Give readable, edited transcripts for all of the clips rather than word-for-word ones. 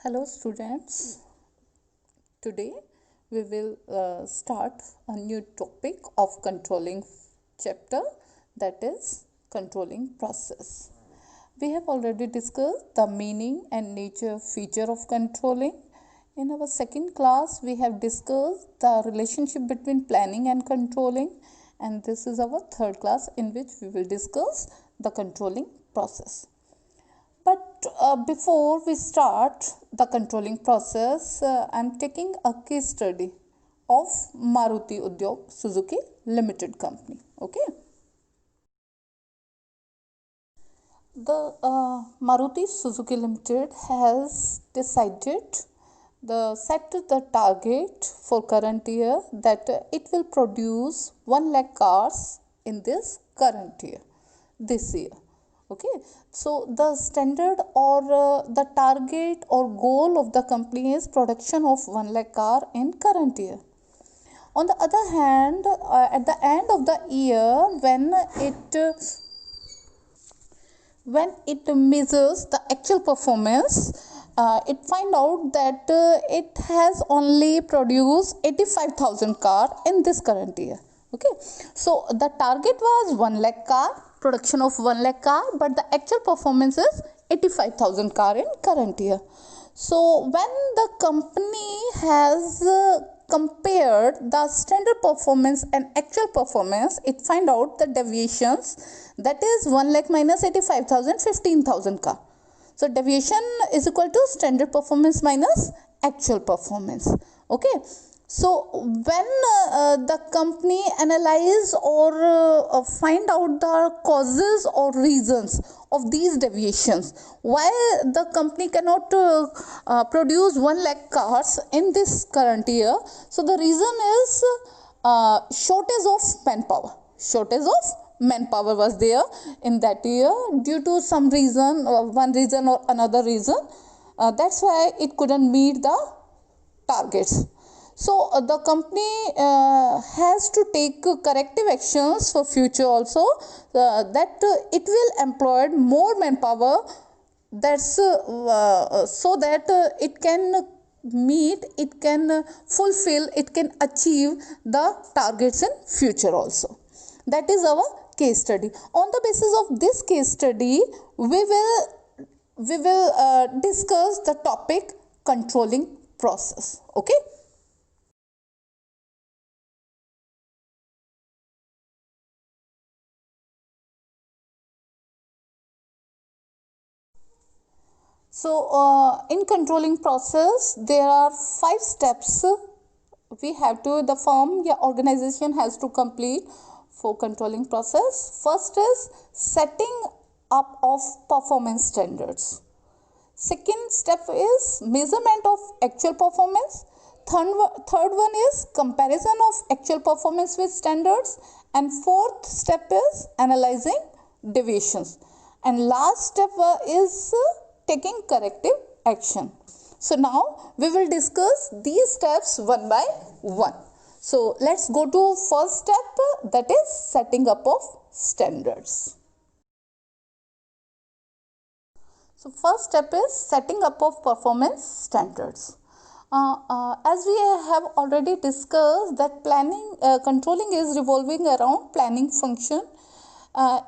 Hello students, today we will start a new topic of controlling chapter, that is controlling process. We have already discussed the meaning and nature feature of controlling. In our second class we have discussed the relationship between planning and controlling, and this is our third class in which we will discuss the controlling process. But before we start the controlling process, I'm taking a case study of Maruti Udyog Suzuki Limited Company. Okay. The Maruti Suzuki Limited has decided set the target for current year that it will produce 1 lakh cars in this current year, this year. Okay, so the standard or the target or goal of the company is production of 1 lakh car in current year. On the other hand, at the end of the year, when it measures the actual performance, it find out that it has only produced 85,000 car in this current year. Okay, so the target was 1 lakh car, production of 1 lakh car, but the actual performance is 85,000 car in current year. So when the company has compared the standard performance and actual performance, it find out the deviations, that is 1 lakh minus 85,000, 15,000 car. So deviation is equal to standard performance minus actual performance. Okay, so when the company analyze or find out the causes or reasons of these deviations, why the company cannot produce 1 lakh cars in this current year, so the reason is shortage of manpower was there in that year due to some reason, one reason or another reason. That's why it couldn't meet the targets. So the company has to take corrective actions for future also, that it will employ more manpower, that's so that it can meet, it can fulfill, it can achieve the targets in future also. That is our case study. On the basis of this case study, we will discuss the topic controlling process. Okay. So in controlling process, there are 5 steps we have to, the firm, yeah, organization has to complete for controlling process. First is setting up of performance standards. Second step is measurement of actual performance. Third one is comparison of actual performance with standards. And fourth step is analyzing deviations. And last step is taking corrective action. So now we will discuss these steps one by one. So let's go to first step, that is setting up of standards. So first step is setting up of performance standards. As we have already discussed that controlling is revolving around planning function.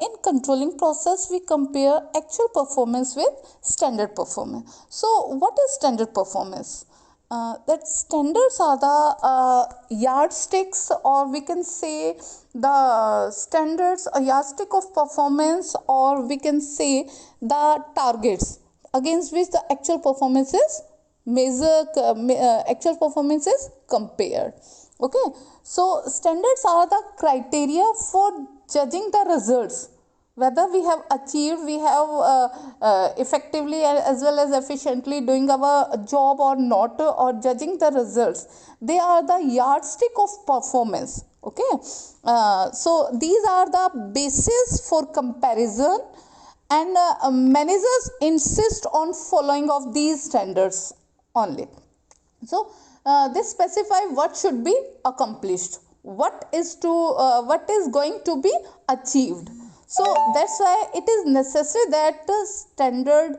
In controlling process, we compare actual performance with standard performance. So what is standard performance? That standards are the yardsticks, or we can say the standards, a yardstick of performance, or we can say the targets against which the actual performance is actual performance is compared. Okay, so standards are the criteria for judging the results, whether we have achieved, we have effectively as well as efficiently doing our job or not, or judging the results. They are the yardstick of performance. Okay, so these are the basis for comparison, and managers insist on following of these standards only. So they specify what should be accomplished, what is going to be achieved. So that's why it is necessary that the standard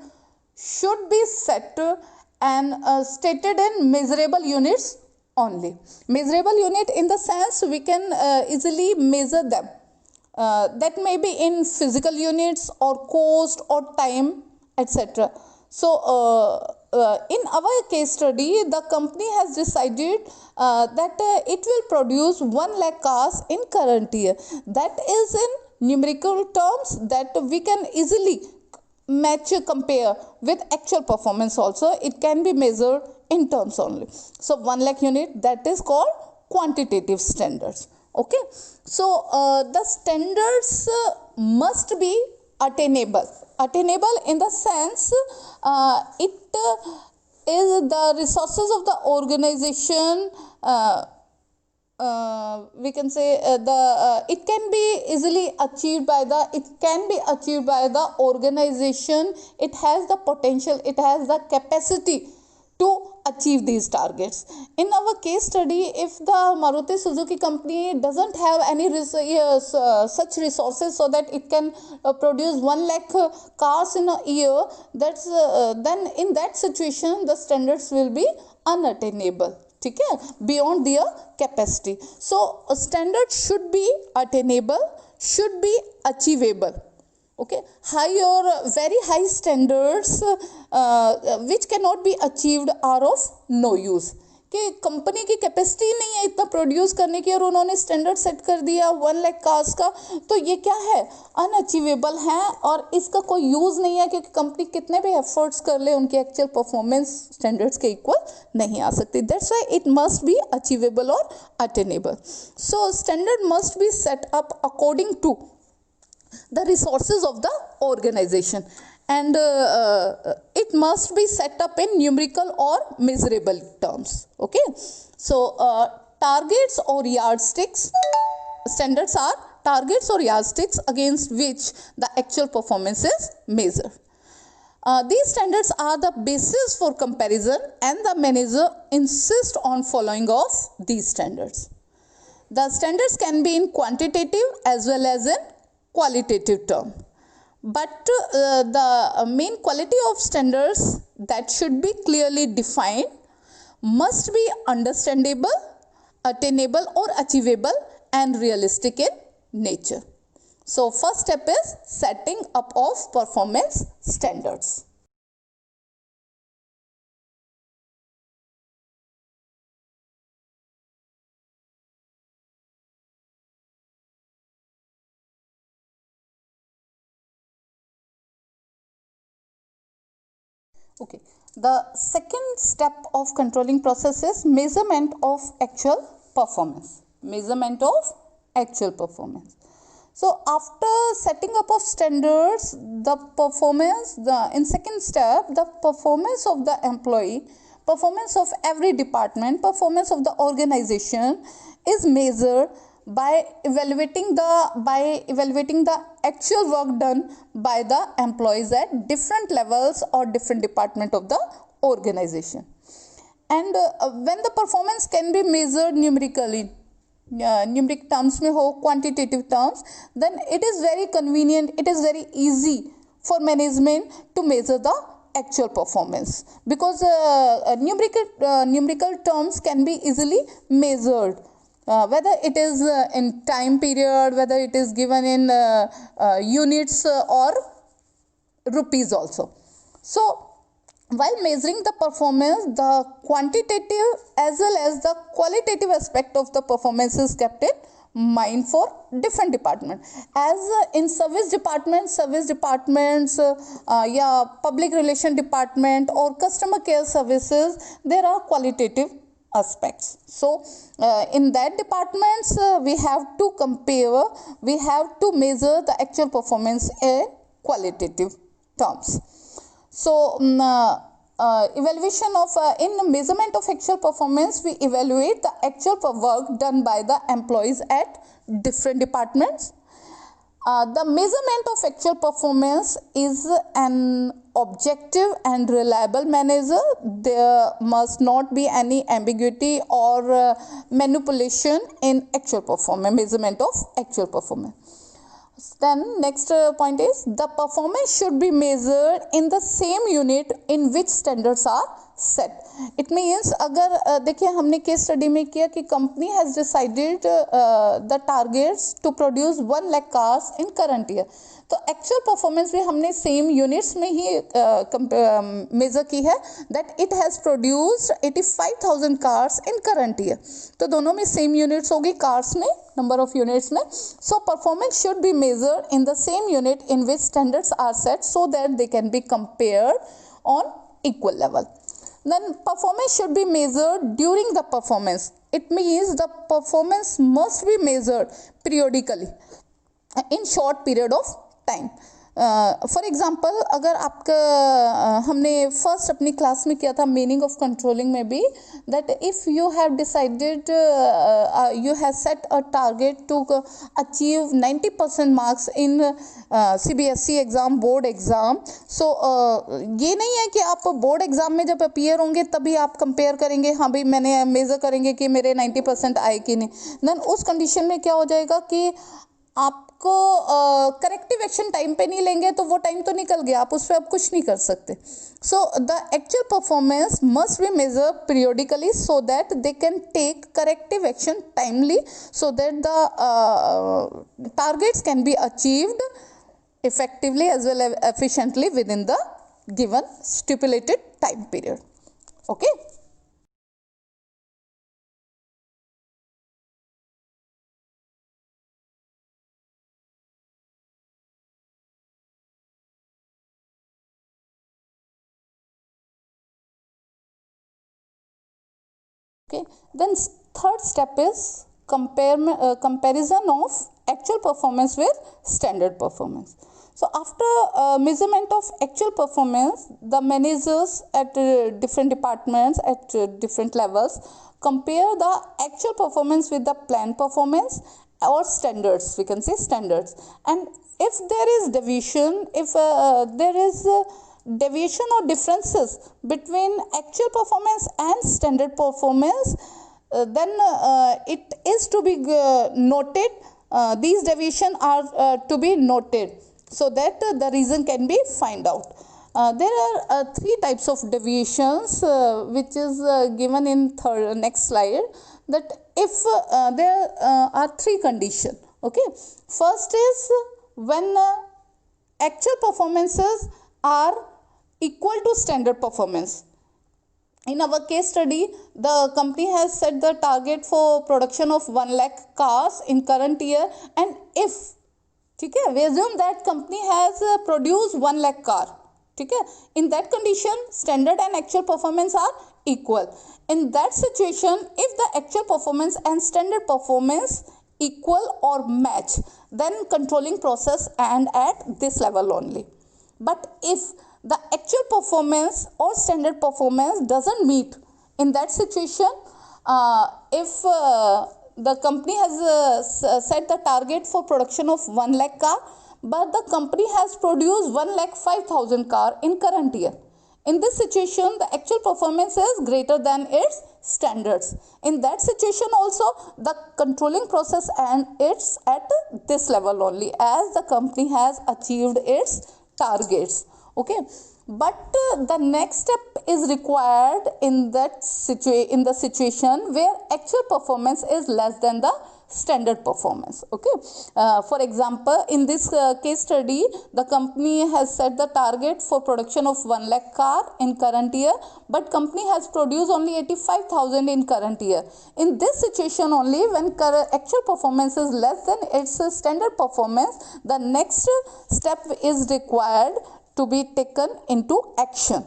should be set and stated in measurable units only. Measurable unit in the sense we can easily measure them. That may be in physical units or cost or time, etc. So in our case study, the company has decided that it will produce 1 lakh cars in current year. That is in numerical terms that we can easily match compare with actual performance also. It can be measured in terms only. So 1 lakh unit, that is called quantitative standards. Okay, so the standards must be attainable in the sense it is the resources of the organization. We can say it can be easily achieved by the organization. It has the potential, it has the capacity to achieve these targets. In our case study, if the Maruti Suzuki company doesn't have any such resources so that it can produce 1 lakh cars in a year, that's then in that situation the standards will be unattainable. Okay, beyond their capacity. So a standard should be attainable, should be achievable. Okay, high or very high standards which cannot be achieved are of no use. कि company की capacity नहीं है इतना produce करने की और उन्होंने standard set कर दिया 1 लाख कार्स का, तो ये क्या है, अनअचीवेबल है और इसका कोई यूज़ नहीं है क्योंकि कंपनी कितने भी एफर्ट्स कर ले उनके एक्चुअल परफॉर्मेंस स्टैंडर्ड्स के इक्वल नहीं आ सकती. That's why it must be achievable और attainable. So standard must be set up according to the resources of the organization, and it must be set up in numerical or measurable terms. Okay, so targets or yardsticks, standards are targets or yardsticks against which the actual performance is measured. These standards are the basis for comparison and the manager insists on following of these standards. The standards can be in quantitative as well as in qualitative term, but the main quality of standards that should be clearly defined, must be understandable, attainable or achievable and realistic in nature. So first step is setting up of performance standards. Okay, the second step of controlling process is measurement of actual performance. Measurement of actual performance. So after setting up of standards, the performance, in second step, the performance of the employee, performance of every department, performance of the organization is measured by evaluating the actual work done by the employees at different levels or different department of the organization. And when the performance can be measured numerically, numeric terms में हो, quantitative terms, then it is very convenient, it is very easy for management to measure the actual performance, because numerical terms can be easily measured. Whether it is in time period, whether it is given in units or rupees also. So while measuring the performance, the quantitative as well as the qualitative aspect of the performance is kept in mind for different departments. As in service departments, yeah, public relation department or customer care services, there are qualitative aspects. So in that departments we have to compare, we have to measure the actual performance in qualitative terms. So evaluation of in measurement of actual performance, we evaluate the actual work done by the employees at different departments. The measurement of actual performance is an objective and reliable measure. There must not be any ambiguity or manipulation in actual performance, measurement of actual performance. Then next point is the performance should be measured in the same unit in which standards are set. It means अगर देखिए हमने case study में किया कि company has decided the targets to produce 1 lakh cars in current year, तो actual performance भी हमने same units में ही मेजर की है, that it has produced 85,000 cars in current year. तो दोनों में सेम यूनिट्स होगी, कार्स में, नंबर ऑफ यूनिट्स में। So performance should be measured in the same unit in which standards are set so that they can be compared on equal level. Then performance should be measured during the performance. It means the performance must be measured periodically in short period of time. For example अगर आपका हमने first अपनी class में किया था meaning of controlling में भी, that if you have decided you have set a target to achieve 90% marks in CBSE exam, board exam. So ये नहीं है कि आप बोर्ड एग्ज़ाम में जब अपीयर होंगे तभी आप कंपेयर करेंगे, हाँ भाई मैंने मेज़र करेंगे कि मेरे 90% आए कि नहीं। देन उस कंडीशन में क्या हो जाएगा कि आपको करेक्टिव एक्शन टाइम पे नहीं लेंगे तो वो टाइम तो निकल गया, आप उस पर अब कुछ नहीं कर सकते। So the actual performance must be measure periodically so that they can take corrective action timely so that the targets can be achieved effectively as well as efficiently within the given stipulated time period. Okay. Okay, then third step is comparison of actual performance with standard performance. So after measurement of actual performance, the managers at different departments at different levels compare the actual performance with the planned performance or standards, we can say standards. And if there is deviation, if there is deviation or differences between actual performance and standard performance, then it is to be noted. These deviation are to be noted so that the reason can be find out. There are three types of deviations which is given in next slide, that if there are three conditions. Okay, first is when actual performances are equal to standard performance. In our case study, the company has set the target for production of 1 lakh cars in current year, and if ठीक है, we assume that company has produced 1 lakh car, ठीक है, in that condition standard and actual performance are equal. In that situation, if the actual performance and standard performance equal or match, then controlling process and at this level only. But if the actual performance or standard performance doesn't meet, in that situation, if the company has set the target for production of 1 lakh car, but the company has produced 1 lakh 5,000 car in current year. In this situation, the actual performance is greater than its standards. In that situation also, the controlling process and it's at this level only, as the company has achieved its targets. Okay, but the next step is required in that in the situation where actual performance is less than the standard performance. Okay, for example, in this case study, the company has set the target for production of 1 lakh car in current year, but company has produced only 85,000 in current year. In this situation only, when actual performance is less than its standard performance, the next step is required to be taken into action.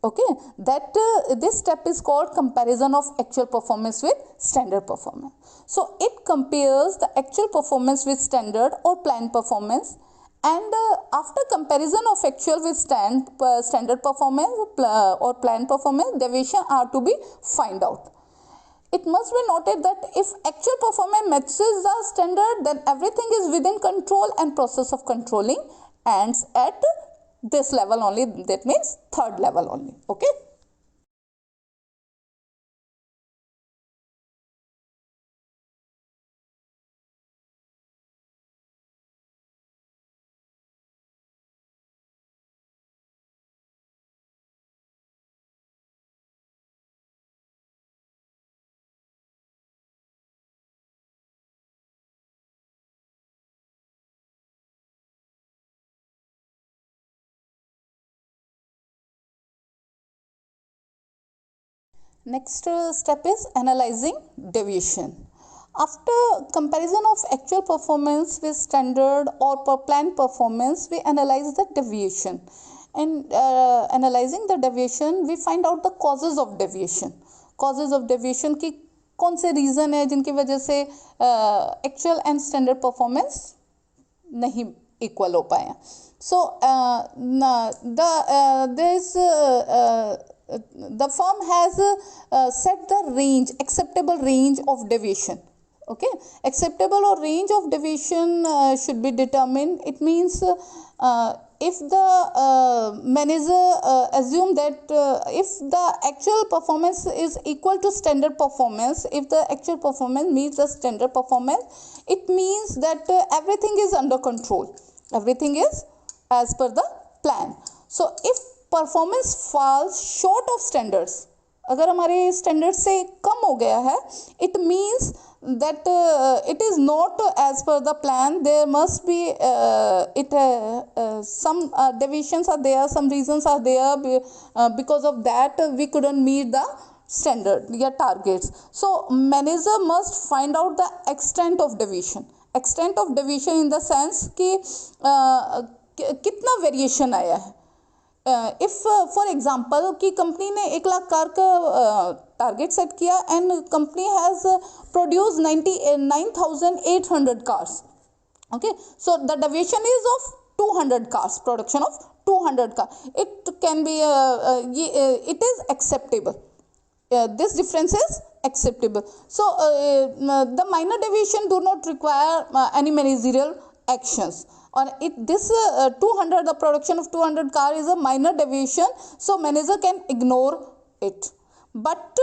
Okay, that this step is called comparison of actual performance with standard performance. So it compares the actual performance with standard or planned performance, and after comparison of actual with standard performance or planned performance, deviation are to be find out. It must be noted that if actual performance matches the standard, then everything is within control and process of controlling ends at this level only, that means third level only. Okay. Next step is analyzing deviation. After comparison of actual performance with standard or per planned performance, we analyze the deviation. And analyzing the deviation, we find out the causes of deviation. Causes of deviation की कौन से reason है जिनकी वजह से actual and standard performance नहीं equal हो पाए हैं. So the firm has set the range, acceptable range of deviation. Okay, acceptable or range of deviation should be determined. It means if the manager assume that if the actual performance is equal to standard performance, if the actual performance meets the standard performance, it means that everything is under control, everything is as per the plan. So if performance falls short of standards, अगर हमारे standard से कम हो गया है, it means that it is not as per the plan. There must be some deviations are there, some reasons are there, because of that we couldn't meet the standard या targets. So manager must find out the extent of deviation. Extent of deviation in the sense कि कितना variation आया है. If for example कि company ने 1 lakh car का target set किया and company has produce 99,800 cars. Okay, so the deviation is of 200 cars, production of 200 car. It can be it is acceptable. This difference is acceptable. So the minor deviation do not require any managerial actions. Or this 200, the production of 200 car is a minor deviation, so manager can ignore it. But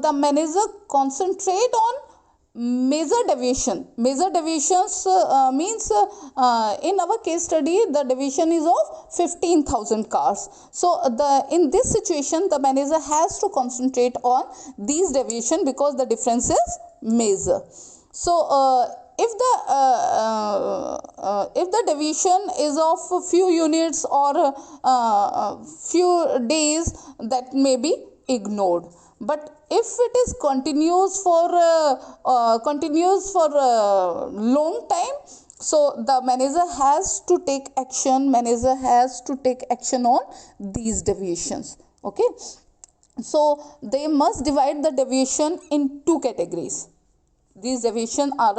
the manager concentrate on major deviation. Major deviations means in our case study the deviation is of 15,000 cars. So in this situation the manager has to concentrate on these deviation because the difference is major. So if the deviation is of a few units or few days, that may be ignored. But if it is continuous for long time, so the manager has to take action. Manager has to take action on these deviations. Okay, so they must divide the deviation in 2 categories. These deviations are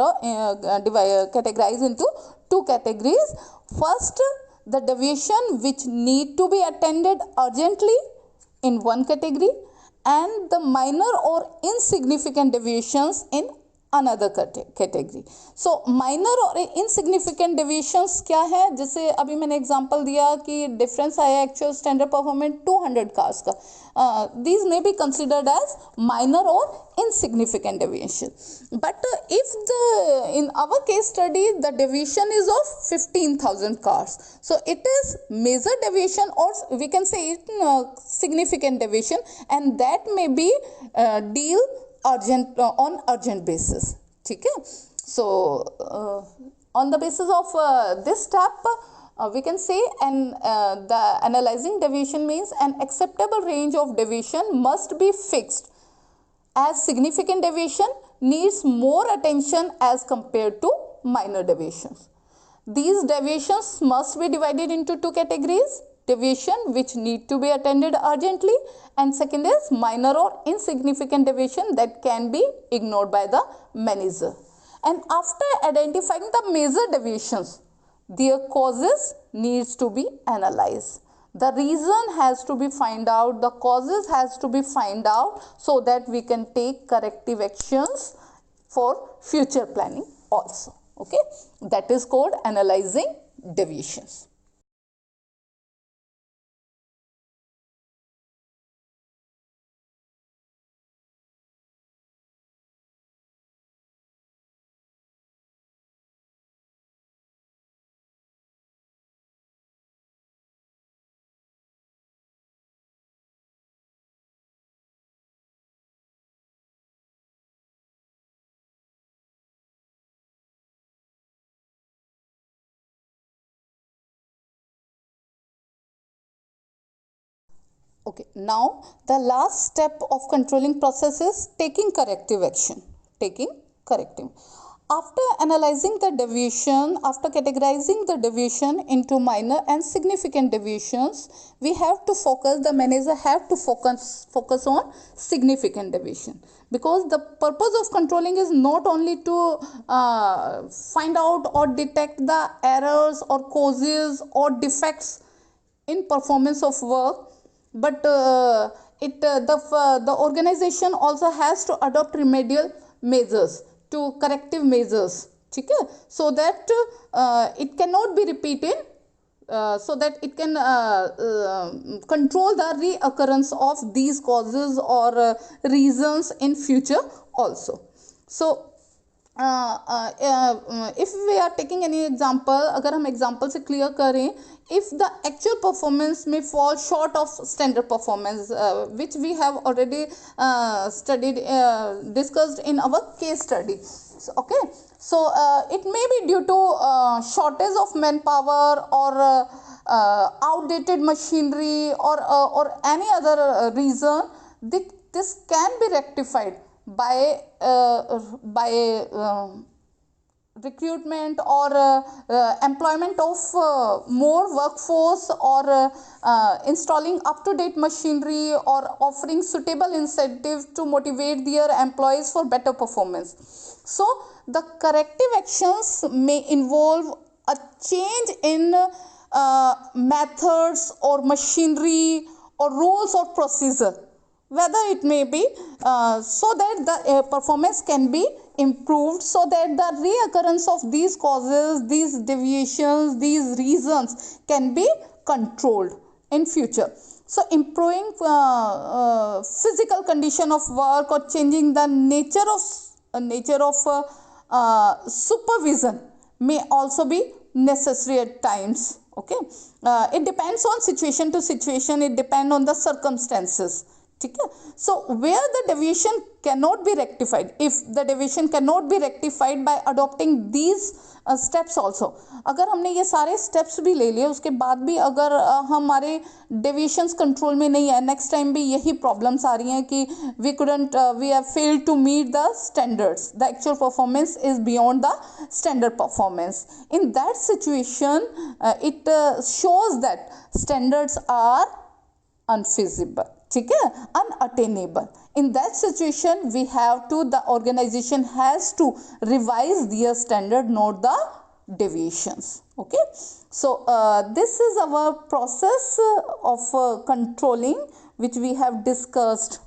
categorized into 2 categories. First, the deviation which need to be attended urgently in one category, and the minor or insignificant deviations in another category. So minor और insignificant deviations क्या है, जैसे अभी मैंने example दिया कि difference आया actual standard performance 200 cars का. These may be considered as minor or insignificant deviation. But if in our case study the deviation is of 15,000 cars, so it is major deviation, or we can say it significant deviation, and that may be deal urgent on urgent basis. ठीक है. So on the basis of this step we can say, and the analyzing deviation means an acceptable range of deviation must be fixed, as significant deviation needs more attention as compared to minor deviations. These deviations must be divided into 2 categories: deviation which need to be attended urgently, and second is minor or insignificant deviation that can be ignored by the manager. And after identifying the major deviations, their causes needs to be analyzed. The reason has to be find out, the causes has to be find out, so that we can take corrective actions for future planning also. Okay, that is called analyzing deviations. Okay, now the last step of controlling process is taking corrective action. Taking corrective. After analyzing the deviation, after categorizing the deviation into minor and significant deviations, we have to focus, the manager have to focus on significant deviation, because the purpose of controlling is not only to find out or detect the errors or causes or defects in performance of work, but the organization also has to adopt remedial measures to corrective measures, ठीक है, so that it cannot be repeated, so that it can control the reoccurrence of these causes or reasons in future also. So if we are taking any example, अगर हम example से clear करें, if the actual performance may fall short of standard performance, which we have already studied, discussed in our case study. So, okay, so it may be due to shortage of manpower or outdated machinery or any other reason. This can be rectified by recruitment or employment of more workforce, or installing up-to-date machinery, or offering suitable incentives to motivate their employees for better performance. So the corrective actions may involve a change in methods or machinery or rules or procedure, whether it may be, so that the performance can be improved, so that the reoccurrence of these causes, these deviations, these reasons can be controlled in future. So improving physical condition of work or changing the nature of supervision may also be necessary at times. Okay, it depends on situation to situation, it depends on the circumstances. ठीक है, so where the deviation cannot be rectified, if the deviation cannot be rectified by adopting these steps also, अगर हमने ये सारे steps भी ले लिए, उसके बाद भी अगर हमारे deviations control में नहीं है, next time भी यही problems आ रही हैं कि we have failed to meet the standards, the actual performance is beyond the standard performance. In that situation, it shows that standards are unfeasible, ठीक है, unattainable. In that situation, the organization has to revise their standard, not the deviations. Okay, so this is our process of controlling, which we have discussed.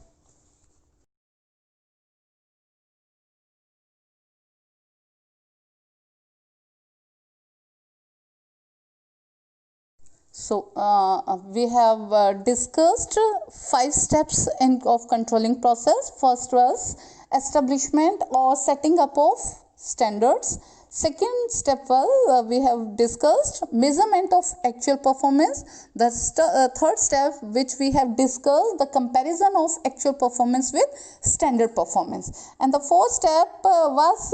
So we have discussed 5 steps of controlling process. First was establishment or setting up of standards. Second step was we have discussed measurement of actual performance. The third step, which we have discussed, the comparison of actual performance with standard performance. And the fourth step was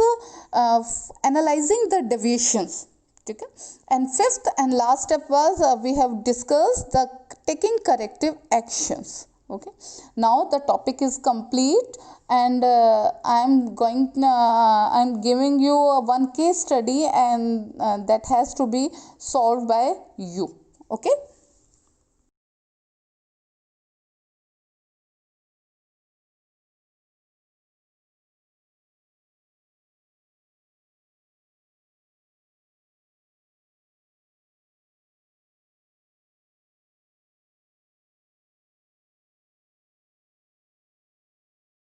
analyzing the deviations. Okay. And fifth and last step was we have discussed the taking corrective actions. Okay, now the topic is complete, and I'm giving you one case study, and that has to be solved by you. Okay.